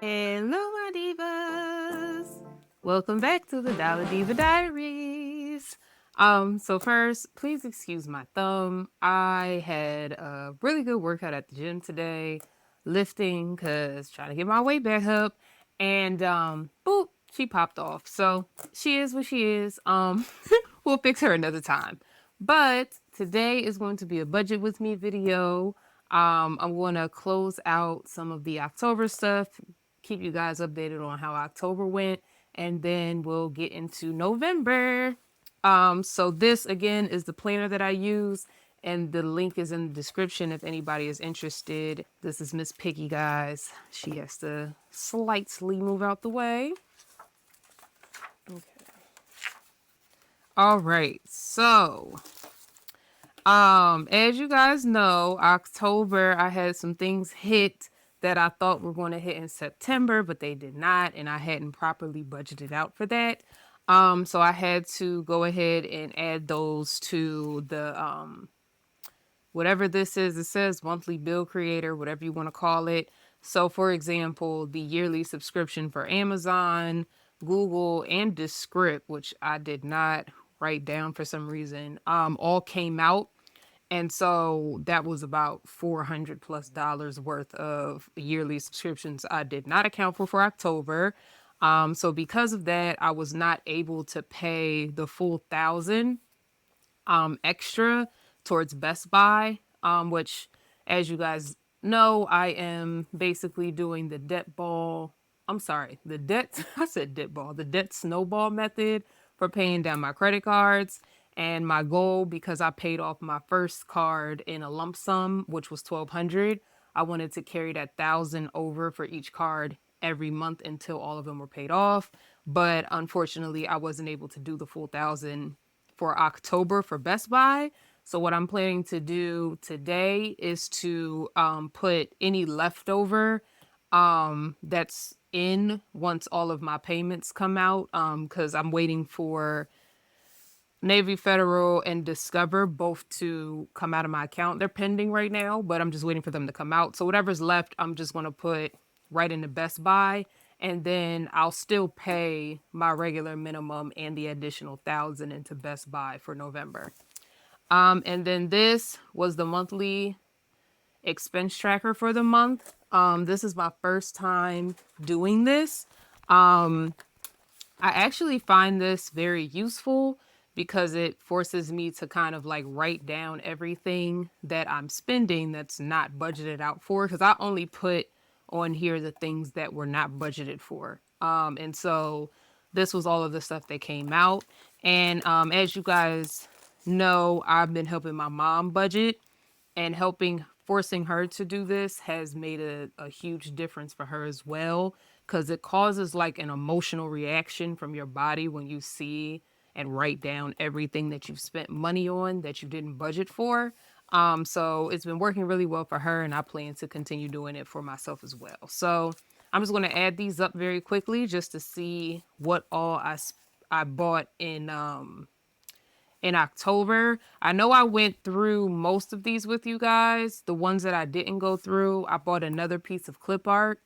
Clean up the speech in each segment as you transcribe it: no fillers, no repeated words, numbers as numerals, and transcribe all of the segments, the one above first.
Hello, my divas. Welcome back to the Diva Diaries. So first, please excuse my thumb. I had a really good workout at the gym today, lifting cause trying to get my weight back up, and boop, she popped off. So she is what she is. We'll fix her another time. But today is going to be a budget with me video. I'm going to close out some of the October stuff, keep you guys updated on how October went, and then we'll get into November. So this again is the planner that I use, and the link is in the description if anybody is interested. This is Miss Piggy, guys. She has to slightly move out the way. Okay. All right. So as you guys know, October, I had some things hit that I thought were going to hit in September, but they did not, and I hadn't properly budgeted out for that. So I had to go ahead and add those to the whatever this is. It says monthly bill creator, whatever you want to call it. So, for example, the yearly subscription for Amazon, Google, and Descript, which I did not write down for some reason, all came out, and so that was about $400+ worth of yearly subscriptions I did not account for October. So because of that, I was not able to pay the full 1,000 extra towards Best Buy, which, as you guys know, I am basically doing the debt ball. I'm sorry, the debt, I said debt ball, the debt snowball method for paying down my credit cards. And my goal, because I paid off my first card in a lump sum, which was 1,200, I wanted to carry that 1,000 over for each card every month until all of them were paid off. But unfortunately, I wasn't able to do the full 1,000 for October for Best Buy. So what I'm planning to do today is to put any leftover that's in once all of my payments come out, because I'm waiting for Navy Federal and Discover both to come out of my account. They're pending right now, but I'm just waiting for them to come out. So whatever's left, I'm just going to put right into Best Buy, and then I'll still pay my regular minimum and the additional 1,000 into Best Buy for November. And then this was the monthly expense tracker for the month. This is my first time doing this. I actually find this very useful because it forces me to kind of like write down everything that I'm spending that's not budgeted out for, because I only put on here the things that were not budgeted for. And so this was all of the stuff that came out. And as you guys know, I've been helping my mom budget, and forcing her to do this has made a huge difference for her as well, because it causes like an emotional reaction from your body when you see and write down everything that you've spent money on that you didn't budget for. So it's been working really well for her, and I plan to continue doing it for myself as well. So I'm just going to add these up very quickly just to see what all I bought in October. I know I went through most of these with you guys. The ones that I didn't go through, I bought another piece of clip art.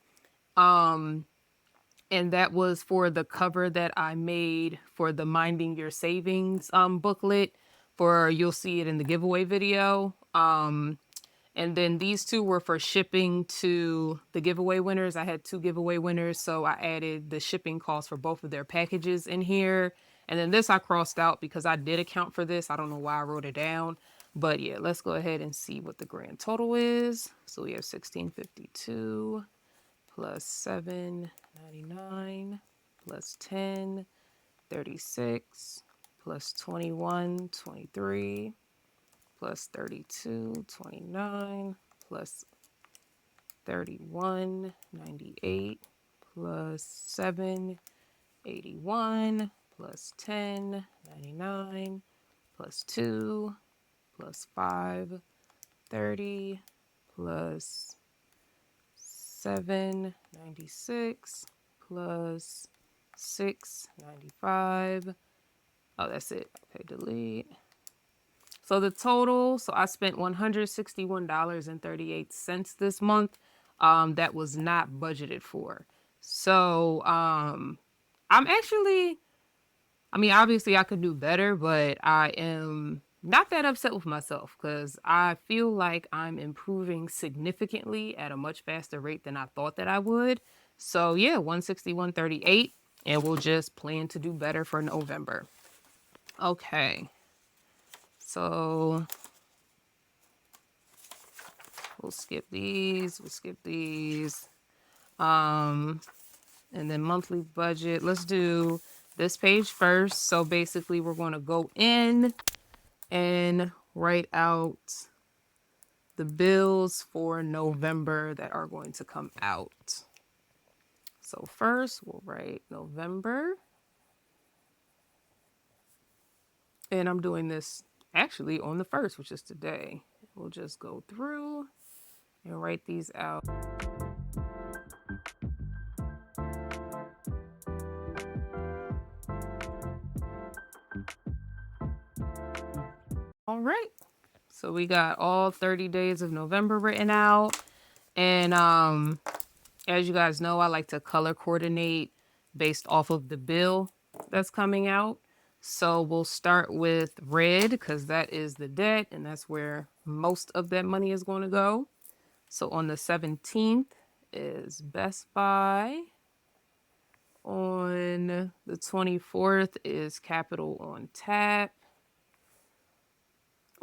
And that was for the cover that I made for the Minding Your Savings booklet. For you'll see it in the giveaway video. And then these two were for shipping to the giveaway winners. I had two giveaway winners, so I added the shipping cost for both of their packages in here. And then this I crossed out because I did account for this. I don't know why I wrote it down. But yeah, let's go ahead and see what the grand total is. So we have 1652 plus 799 plus 10, 36 plus 21, 23 plus 32, 29 plus 31, 98 plus 7, 81 plus 10, 99 plus 2 plus 5, 30 plus 7, 96 plus 6, 95. Oh, that's it. Okay, delete. So the total, so I spent $161.38 this month. That was not budgeted for. So I'm actually, I mean, obviously I could do better, but I am not that upset with myself because I feel like I'm improving significantly at a much faster rate than I thought that I would. So yeah, 161.38, and we'll just plan to do better for November. Okay. So we'll skip these. We'll skip these. And then monthly budget. Let's do this page first. So basically, we're going to go in and write out the bills for November that are going to come out. So first, we'll write November. And I'm doing this actually on the 1st, which is today. We'll just go through and write these out. All right. So we got all 30 days of November written out. And as you guys know, I like to color coordinate based off of the bill that's coming out. So we'll start with red because that is the debt and that's where most of that money is going to go. So on the 17th is Best Buy. On the 24th is Capital on Tap.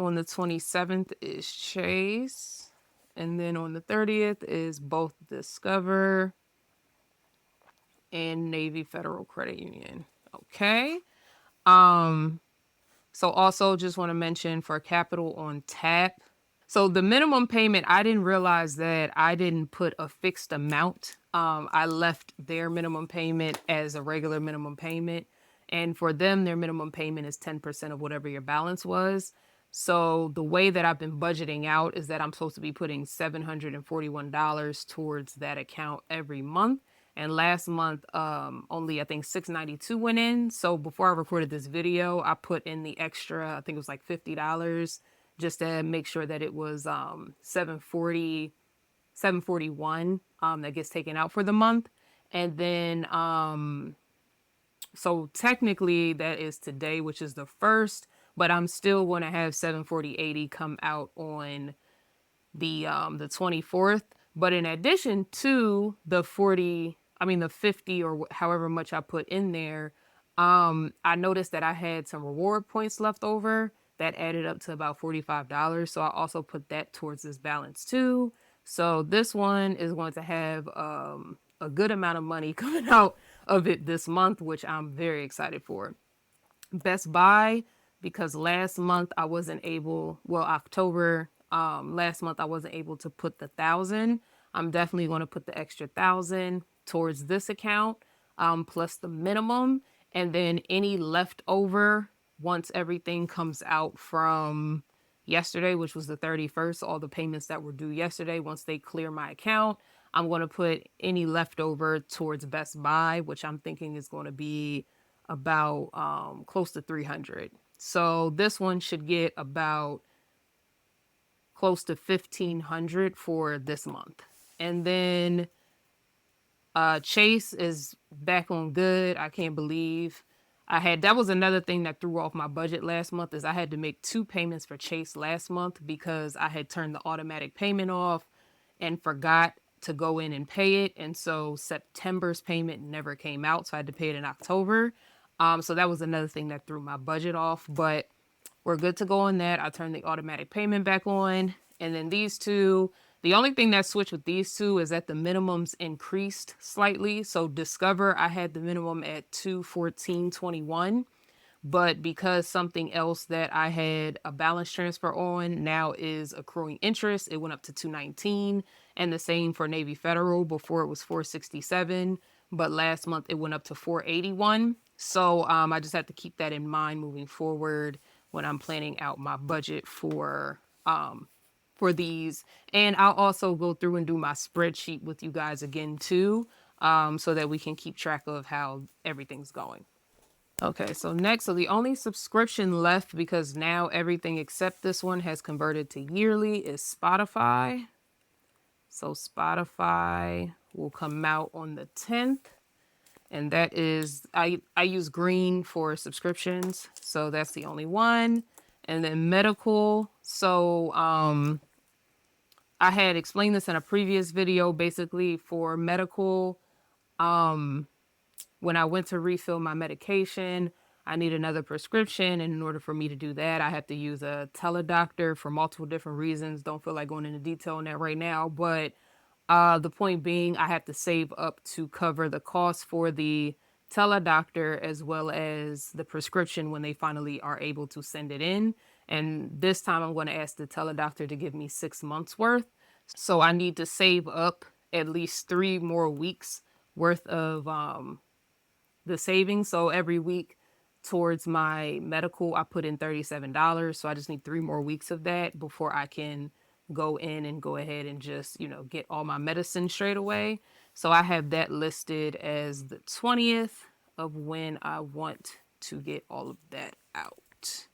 On the 27th is Chase. And then on the 30th is both Discover and Navy Federal Credit Union. Okay. So also just want to mention for Capital on Tap. So the minimum payment, I didn't realize that I didn't put a fixed amount. I left their minimum payment as a regular minimum payment. And for them, their minimum payment is 10% of whatever your balance was. So the way that I've been budgeting out is that I'm supposed to be putting $741 towards that account every month. And last month, only I think 692 went in. So before I recorded this video, I put in the extra, I think it was like $50 just to make sure that it was 741 that gets taken out for the month. And then so technically that is today, which is the 1st, but I'm still going to have 740.80 come out on the 24th. But in addition to the 50 or however much I put in there, I noticed that I had some reward points left over that added up to about $45. So I also put that towards this balance too. So this one is going to have a good amount of money coming out of it this month, which I'm very excited for. Best Buy, because last month I wasn't able, well, October, last month I wasn't able to put the 1,000. I'm definitely going to put the extra 1,000 towards this account, plus the minimum, and then any leftover once everything comes out from yesterday, which was the 31st, all the payments that were due yesterday, once they clear my account, I'm going to put any leftover towards Best Buy, which I'm thinking is going to be about close to 300. So this one should get about close to 1,500 for this month. And then Chase is back on good. I can't believe that was another thing that threw off my budget last month is I had to make 2 payments for Chase last month because I had turned the automatic payment off and forgot to go in and pay it. And so September's payment never came out. So I had to pay it in October. So that was another thing that threw my budget off, but we're good to go on that. I turned the automatic payment back on. And then these two, the only thing that switched with these two is that the minimums increased slightly. So Discover, I had the minimum at 214.21. But because something else that I had a balance transfer on now is accruing interest, it went up to 219. And the same for Navy Federal. Before it was 467, but last month it went up to 481. So I just have to keep that in mind moving forward when I'm planning out my budget for these. And I'll also go through and do my spreadsheet with you guys again too, so that we can keep track of how everything's going. Okay, so next, so the only subscription left, because now everything except this one has converted to yearly, is Spotify. So Spotify, will come out on the 10th. And that is, I use green for subscriptions, so that's the only one. And then medical. So I had explained this in a previous video. Basically, for medical, when I went to refill my medication, I need another prescription. And in order for me to do that, I have to use a teledoctor for multiple different reasons. Don't feel like going into detail on that right now. But the point being, I have to save up to cover the cost for the teledoctor as well as the prescription when they finally are able to send it in. And this time I'm going to ask the teledoctor to give me 6 months worth. So I need to save up at least 3 more weeks worth of the savings. So every week towards my medical, I put in $37. So I just need 3 more weeks of that before I can go in and go ahead and just, get all my medicine straight away. So I have that listed as the 20th of when I want to get all of that out.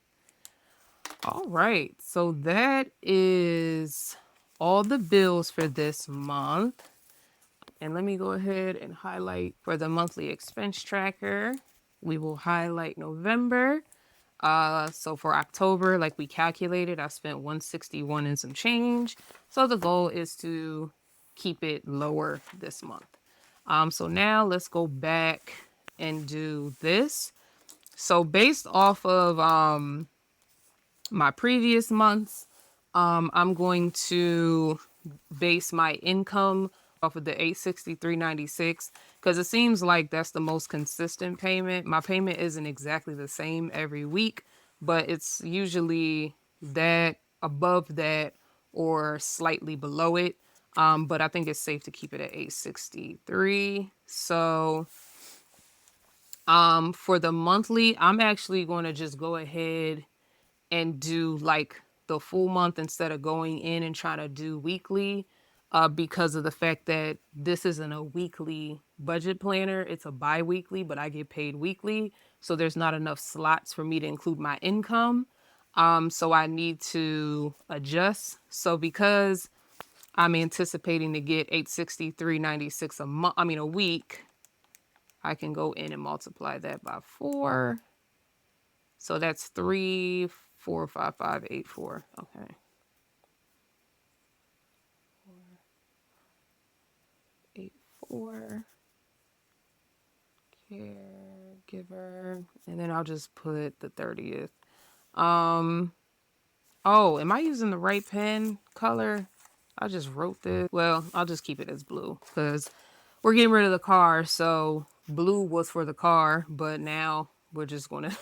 All right. So that is all the bills for this month. And let me go ahead and highlight for the monthly expense tracker. We will highlight November. So for October, like we calculated, I spent 161 and some change. So the goal is to keep it lower this month. So now let's go back and do this. So based off of my previous months, I'm going to base my income off of the 863.96 because it seems like that's the most consistent payment. My payment isn't exactly the same every week, but it's usually that above that or slightly below it. But I think it's safe to keep it at 863. So for the monthly, I'm actually going to just go ahead and do like the full month instead of going in and trying to do weekly, because of the fact that this isn't a weekly budget planner. It's a bi-weekly, but I get paid weekly. So there's not enough slots for me to include my income. So I need to adjust. So because I'm anticipating to get 863.96 a month, a week, I can go in and multiply that by 4. So that's 345,584. Okay. 84. Caregiver. And then I'll just put the 30th. Oh, am I using the right pen color? I just wrote this. Well, I'll just keep it as blue because we're getting rid of the car. So blue was for the car, but now we're just going to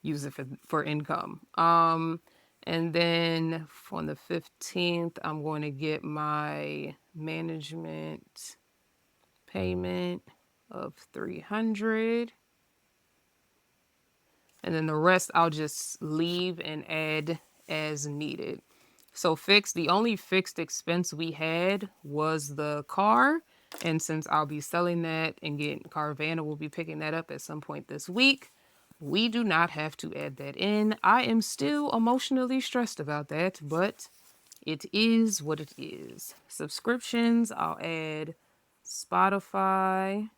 use it for income. And then on the 15th, I'm going to get my management payment of 300. And then the rest I'll just leave and add as needed. So fixed, the only fixed expense we had was the car. And since I'll be selling that and getting Carvana will be picking that up at some point this week, we do not have to add that in. I am still emotionally stressed about that, but it is what it is. Subscriptions, I'll add Spotify.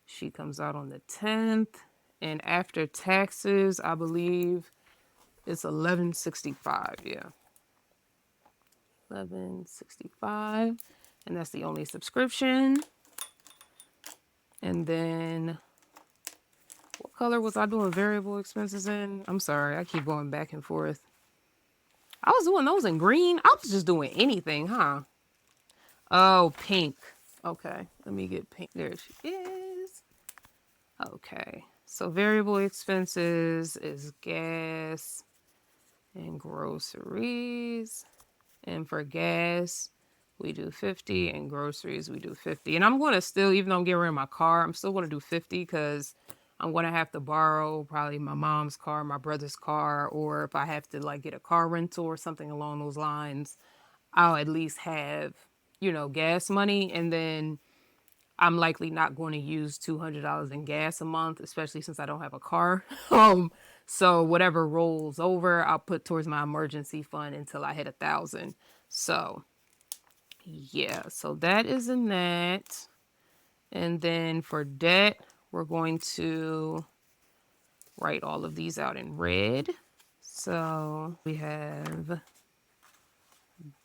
She comes out on the 10th. And after taxes, I believe it's 1165. Yeah. 1165. And that's the only subscription. And then what color was I doing variable expenses in? I'm sorry, I keep going back and forth. I was doing those in green. I was just doing anything, huh? Oh, pink. Okay, let me get pink. There she is. Okay, so variable expenses is gas and groceries. And for gas, we do 50, and groceries, we do 50. And I'm going to still, even though I'm getting rid of my car, I'm still going to do 50 because I'm going to have to borrow probably my mom's car, my brother's car, or if I have to like get a car rental or something along those lines, I'll at least have, gas money. And then I'm likely not going to use $200 in gas a month, especially since I don't have a car. So whatever rolls over, I'll put towards my emergency fund until I hit 1,000. So Yeah, so that is in that. And then for debt, we're going to write all of these out in red. So we have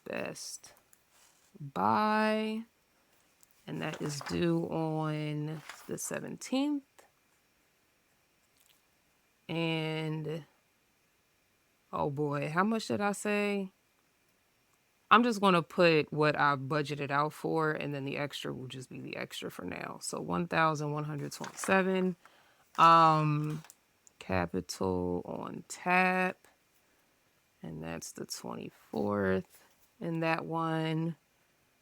Best Buy, and that is due on the 17th. And oh boy, how much did I say? I'm just going to put what I budgeted out for, and then the extra will just be the extra for now. So 1,127. Capital on tap, and that's the 24th. And that one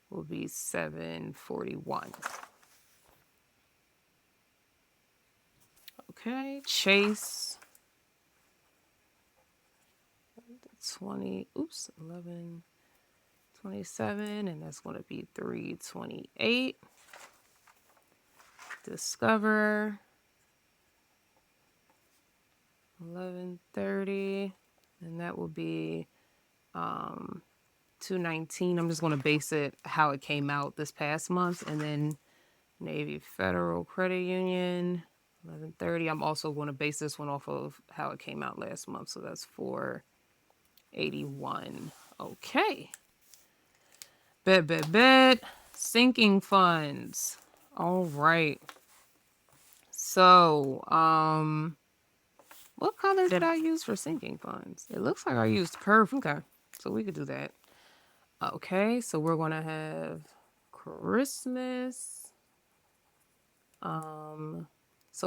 will be 741. Okay, Chase 1127, and that's going to be 328. Discover 1130, and that will be 219. I'm just going to base it how it came out this past month. And then Navy Federal Credit Union 1130. I'm also going to base this one off of how it came out last month, so that's 481. Okay. Bet. Sinking funds. All right. So, what color did I use for sinking funds? It looks like I used purple. Okay, so we could do that. Okay, so we're gonna have Christmas. So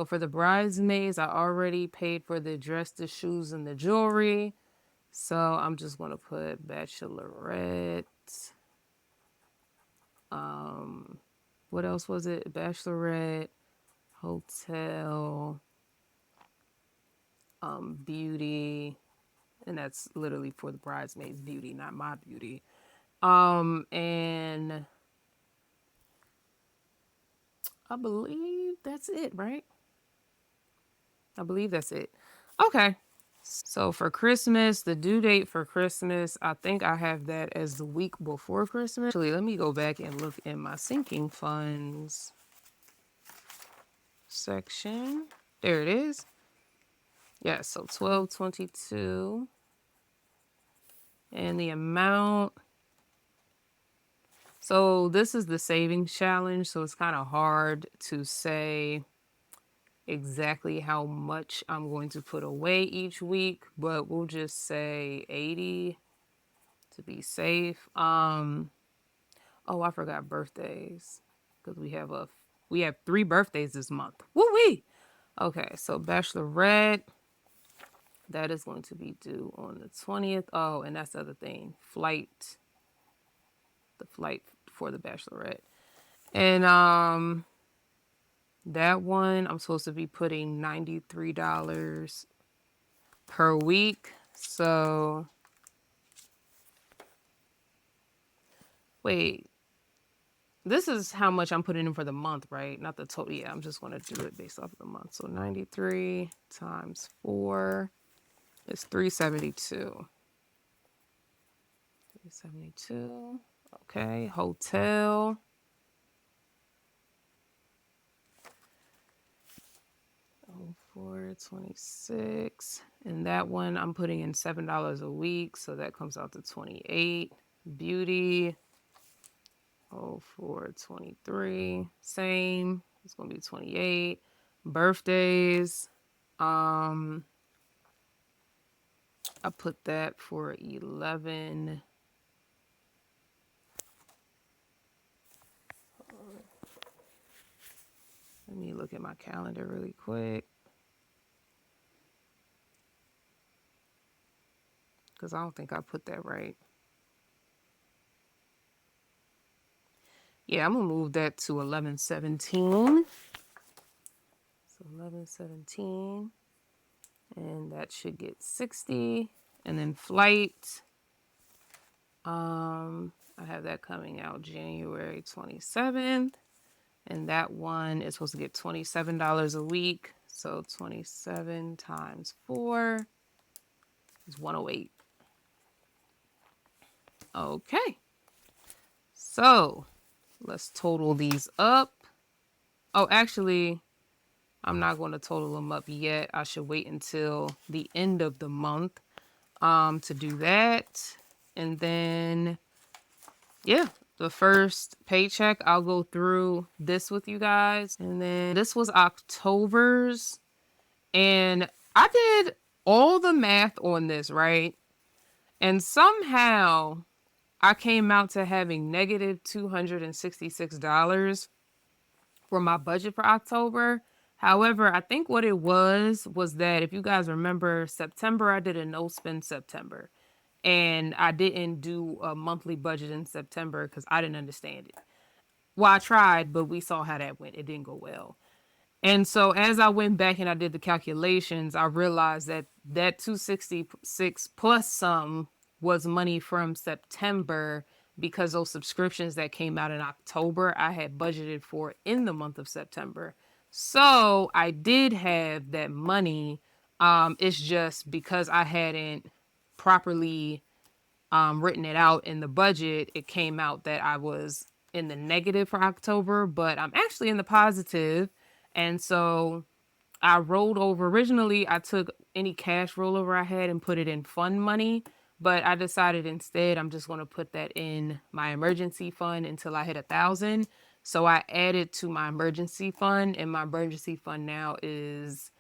for the bridesmaids, I already paid for the dress, the shoes, and the jewelry. So I'm just gonna put bachelorette. What else was it? Bachelorette, hotel, beauty, and that's literally for the bridesmaids' beauty, not my beauty. And I believe that's it, right? I believe that's it. Okay. So for Christmas, the due date for Christmas, I think I have that as the week before Christmas. Actually, let me go back and look in my sinking funds section. There it is. Yeah, so 1222. And the amount. So this is the savings challenge, so it's kind of hard to say exactly how much I'm going to put away each week, but we'll just say 80 to be safe. Oh, I forgot birthdays because we have 3 birthdays this month. Woo wee. Okay, so bachelorette, that is going to be due on the 20th. Oh, and that's the other thing, the flight for the bachelorette, and that one I'm supposed to be putting $93 per week. So wait, this is how much I'm putting in for the month, right? Not the total. Yeah, I'm just going to do it based off of the month. So 93 times 4 is 372. 372. Okay, hotel. Oh, 426. And that one I'm putting in $7 a week, so that comes out to 28. Beauty. Oh, 423. Same. It's gonna be 28. Birthdays. I put that for 11. Let me look at my calendar really quick, because I don't think I put that right. Yeah, I'm gonna move that to 1117. So 1117, and that should get 60. And then flight, I have that coming out January 27th. And that one is supposed to get $27 a week. So 27 times 4 is 108. Okay. So let's total these up. Oh, actually, I'm not going to total them up yet. I should wait until the end of the month to do that. And then, yeah, the first paycheck, I'll go through this with you guys. And then this was October's. And I did all the math on this, right? And somehow I came out to having negative $266 for my budget for October. However, I think what it was that if you guys remember September, I did a no spend September. And I didn't do a monthly budget in September because I didn't understand it. Well, I tried, but we saw how that went. It didn't go well. And so as I went back and I did the calculations, I realized that that 266 plus some was money from September because those subscriptions that came out in October, I had budgeted for in the month of September. So I did have that money. It's just because I hadn't properly written it out in the budget, it came out that I was in the negative for October, but I'm actually in the positive. And so I rolled over. Originally, I took any cash rollover I had and put it in fund money, but I decided instead I'm just going to put that in my emergency fund until I hit 1,000. So I added to my emergency fund, and my emergency fund now is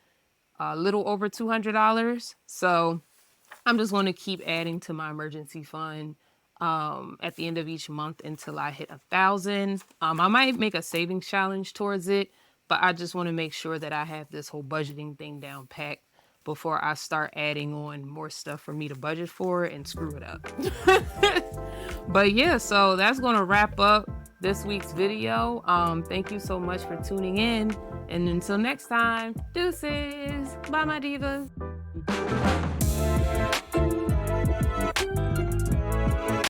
a little over $200. So I'm just going to keep adding to my emergency fund at the end of each month until I hit 1,000. I might make a savings challenge towards it, but I just want to make sure that I have this whole budgeting thing down packed before I start adding on more stuff for me to budget for and screw it up. But yeah, so that's going to wrap up this week's video. Thank you so much for tuning in. And until next time, deuces. Bye, my divas.